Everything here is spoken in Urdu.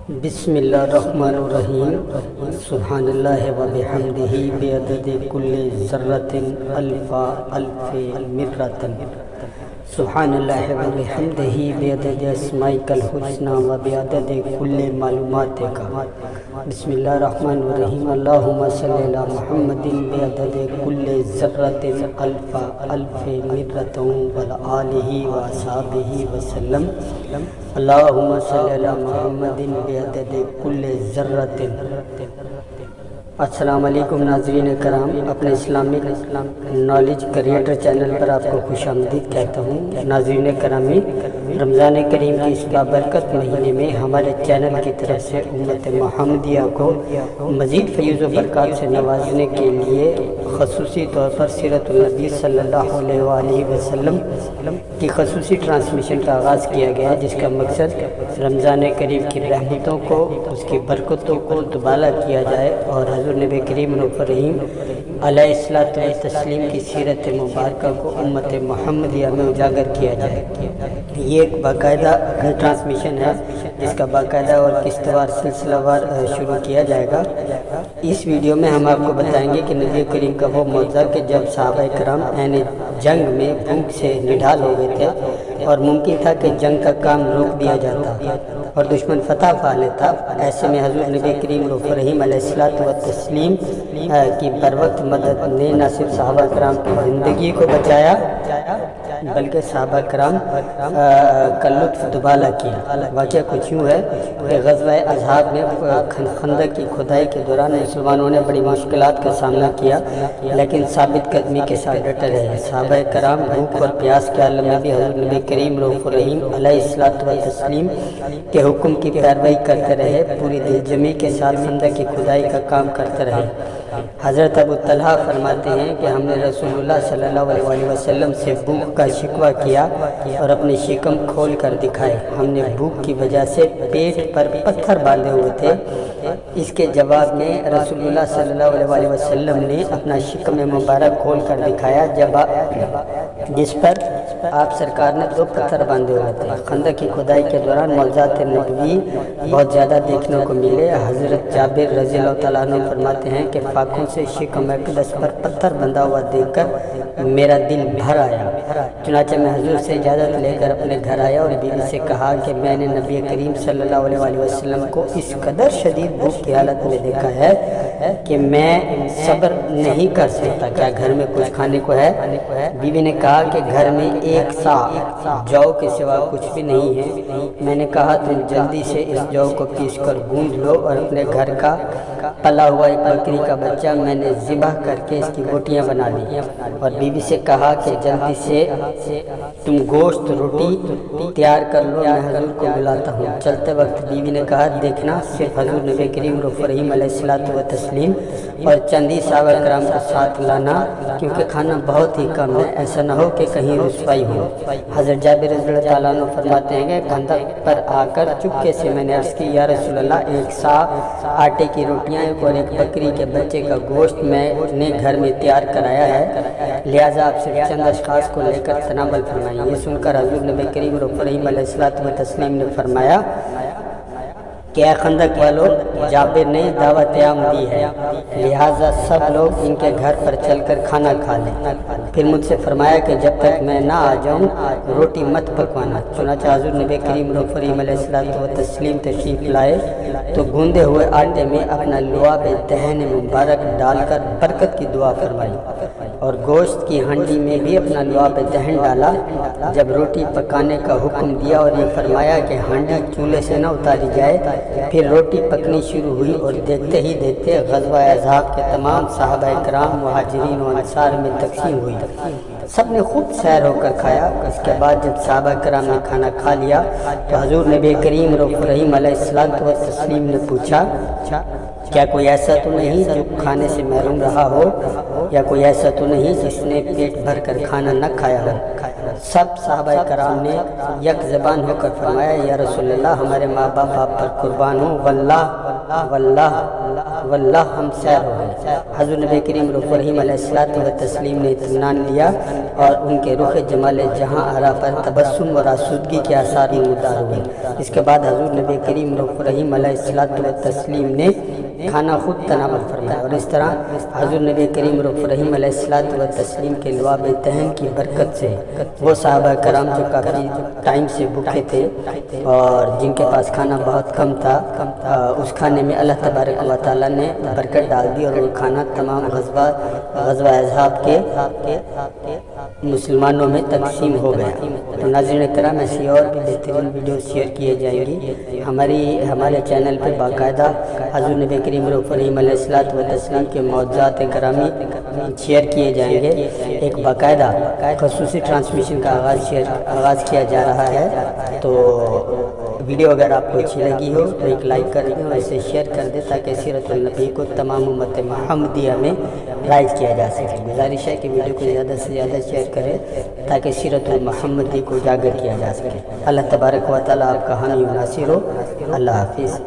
بسم اللہ الرحمن الرحیم سبحان اللہ و بحمدہ بعدد کل ذرۃ الف مرۃ سبحان اللہ و بحمدہ بعدد اسمائک الحسنی و بعدد کل معلوماتک بسم اللہ الرحمن الرحیم اللہم صلی علی محمد بعدد کل ذرۃ الف مرۃ وآلہ و اصحابہ وسلم اللہم صلی علی محمد بعدد کل ذرۃ۔ السلام علیکم ناظرین کرام، اپنے اسلامک نالج کریٹر چینل پر آپ کو خوش آمدید کہتا ہوں۔ ناظرین کرامی، رمضان کریم کی اس بابرکت مہینے میں ہمارے چینل کی طرف سے امت محمدیہ کو مزید فیض و برکات سے نوازنے کے لیے خصوصی طور پر سیرت النبی صلی اللہ علیہ وآلہ وسلم کی خصوصی ٹرانسمیشن کا آغاز کیا گیا ہے، جس کا مقصد رمضان کریم کی رحمتوں کو، اس کی برکتوں کو دوبالا کیا جائے اور حضور نبی کریم رؤوف رحیم علیہ الصلوۃ والتسلیم کی سیرت مبارکہ کو امت محمدیہ میں اجاگر کیا جائے۔ یہ ایک باقاعدہ ٹرانسمیشن ہے جس کا باقاعدہ اور قسط وار سلسلہ وار شروع کیا جائے گا۔ اس ویڈیو میں ہم آپ کو بتائیں گے کہ نبی کریم کا وہ معجزہ کہ جب صحابہ کرام عین جنگ میں بھوک سے نڈھال ہو گئے تھے اور ممکن تھا کہ جنگ کا کام روک دیا جاتا اور دشمن فتح پا لیتا، ایسے میں حضور نبی کریم رؤوف رحیم علیہ الصلوۃ والتسلیم کی بر وقت مدد نے نہ صرف صحابہ کرام کی زندگی کو بچایا بلکہ صحابہ کرام کا لطف دوبالا کیا۔ واقعہ کچھ یوں ہے کہ غزوہ احزاب میں خندق کی کھدائی کے دوران مسلمانوں نے بڑی مشکلات کا سامنا کیا، لیکن ثابت قدمی کے ساتھ ڈٹے رہے۔ صحابہ کرام بھوک اور پیاس کے عالم میں بھی حضور نبی کریم رؤوف رحیم علیہ الصلوۃ والتسلیم کے حکم کی پیروی کرتے رہے، پوری دل جمعی کے ساتھ خندق کی کھدائی کا کام کرتے رہے۔ حضرت ابو طلحہ فرماتے ہیں کہ ہم نے رسول اللہ صلی اللہ علیہ وآلہ وسلم سے بھوک کا شکوہ کیا اور اپنے شکم کھول کر دکھائے۔ ہم نے بھوک کی وجہ سے پیٹ پر پتھر باندھے ہوئے تھے۔ اس کے جواب میں رسول اللہ صلی اللہ علیہ وآلہ وسلم نے اپنا شکم مبارک کھول کر دکھایا، جس پر آپ سرکار نے 2 پتھر باندھے ہوئے تھے۔ خندق کی کھدائی کے دوران معجزات نبوی بہت زیادہ دیکھنے کو ملے۔ حضرت جابر رضی اللہ تعالیٰ عنہ فرماتے ہیں کہ فاقوں سے شکم اقدس پر پتھر بندھا ہوا دیکھ کر میرا دل بھر آیا۔ چنانچہ میں حضور سے اجازت لے کر اپنے گھر آیا اور بیوی سے کہا کہ میں نے نبی کریم صلی اللہ علیہ وآلہ وسلم کو اس قدر شدید بھوک کی حالت میں دیکھا ہے کہ میں صبر نہیں کر سکتا، کیا گھر میں کچھ کھانے کو ہے؟ بیوی نے کہا کہ گھر میں 1 سا جو کے سوا کچھ بھی نہیں ہے۔ میں نے کہا تم جلدی سے اس جو کو پیس کر گوندھ لو اور اپنے گھر کا پلا ہوا ایک بکری کا بچہ میں نے ذبح کر کے اس کی بوٹیاں بنا لی، اور بیوی سے کہا کہ جلدی سے تم گوشت روٹی تیار کر لو، میں حضور کو بلاتا ہوں۔ چلتے وقت بیوی نے کہا دیکھنا صرف حضور نبی کریم رؤوف رحیم علیہ الصلوۃ والتسلیم اور چندی صحابہ کرام کو ساتھ لانا، کیونکہ کھانا بہت ہی کم ہے، ایسا نہ ہو کہ کہیں رسوائی ہو۔ حضرت جابر رضی اللہ تعالیٰ عنہ فرماتے ہیں کہ خندق پر آ کر چپکے سے میں نے عرض کی یا رسول اللہ، 1 سا آٹے کی روٹیاں اور ایک بکری کے بچے کا گوشت میں نے گھر میں تیار کرایا ہے، لہٰذا آپ صرف چند اشخاص کو لے کر تناول فرمائیں۔ یہ سن کر حضور نبی کریم رؤوف رحیم علیہ الصلوۃ والتسلیم نے فرمایا کہ اے خندق والو، جابر نے دعوت عام دی ہے، لہٰذا سب لوگ ان کے گھر پر چل کر کھانا کھا لیں۔ پھر مجھ سے فرمایا کہ جب تک میں نہ آ جاؤں روٹی مت پکوانا۔ چنانچہ حضور نبی کریم رؤوف رحیم علیہ الصلوۃ والتسلیم تشریف لائے تو گوندے ہوئے آٹے میں اپنا لعاب دہن مبارک ڈال کر برکت کی دعا فرمائی اور گوشت کی ہانڈی میں بھی اپنا لعاب دہن ڈالا۔ جب روٹی پکانے کا حکم دیا اور یہ فرمایا کہ ہانڈی چولہے سے نہ اتاری جائے، پھر روٹی پکنی شروع ہوئی اور دیکھتے ہی دیکھتے غزوہ احزاب کے تمام صحابہ کرام مہاجرین و انصار میں تقسیم ہوئی۔ سب نے خوب سیر ہو کر کھایا۔ اس کے بعد جب صحابہ کرام نے کھانا کھا لیا تو حضور نبی کریم رؤوف رحیم علیہ الصلوۃ والتسلیم نے پوچھا کیا کوئی ایسا تو نہیں جو کھانے سے محروم رہا ہو، یا کوئی ایسا تو نہیں جس نے پیٹ بھر کر کھانا نہ کھایا ہو؟ سب صحابہ کرام نے یک زبان ہو کر فرمایا یا رسول اللہ، ہمارے ماں باپ آپ پر قربان ہوں، واللہ واللہ ہم سیر ہو گئے۔ حضور نبی کریم رؤوف الرحیم علیہ الصلوۃ والتسلیم نے اطمینان لیا اور ان کے رخ جمال جہاں آرا پر تبسم اور آسودگی کے آثار نمودار ہوئے۔ اس کے بعد حضور نبی کریم رؤوف الرحیم علیہ الصلوۃ والتسلیم نے کھانا خود تناول فرمایا، اور اس طرح حضور نبی کریم رؤوف الرحیم علیہ الصلوۃ والتسلیم کے لعاب دہن کی برکت سے وہ صحابہ کرام جو کافی ٹائم سے بھوکے تھے اور جن کے پاس کھانا بہت کم تھا، اس کھانے میں اللہ تبارک و تعالیٰ نے برکت ڈال دی اور وہ کھانا تمام غزوہ احزاب کے مسلمانوں میں تقسیم ہو گیا۔ تو ناظرین کرام، ایسی اور بھی بہترین ویڈیو شیئر کیے جائیں گی ہمارے چینل پہ باقاعدہ حضور نبی کریم رؤوف الرحیم علیہ الصلوۃ والتسلیم کے معجزات گرامی شیئر کیے جائیں گے۔ ایک باقاعدہ خصوصی ٹرانسمیشن کا آغاز کیا جا رہا ہے، تو ویڈیو اگر آپ کو اچھی لگی ہو تو ایک لائک کر دیں اور اسے شیئر کر دیں تاکہ سیرت النبی کو تمام امت محمدیہ میں رائج کیا جا سکے۔ گزارش ہے کہ ویڈیو کو زیادہ سے زیادہ شیئر کریں تاکہ سیرت المحمدی کو اجاگر کیا جا سکے۔ اللہ تبارک و تعالیٰ آپ کا حامی و ناصر ہو۔ اللہ حافظ۔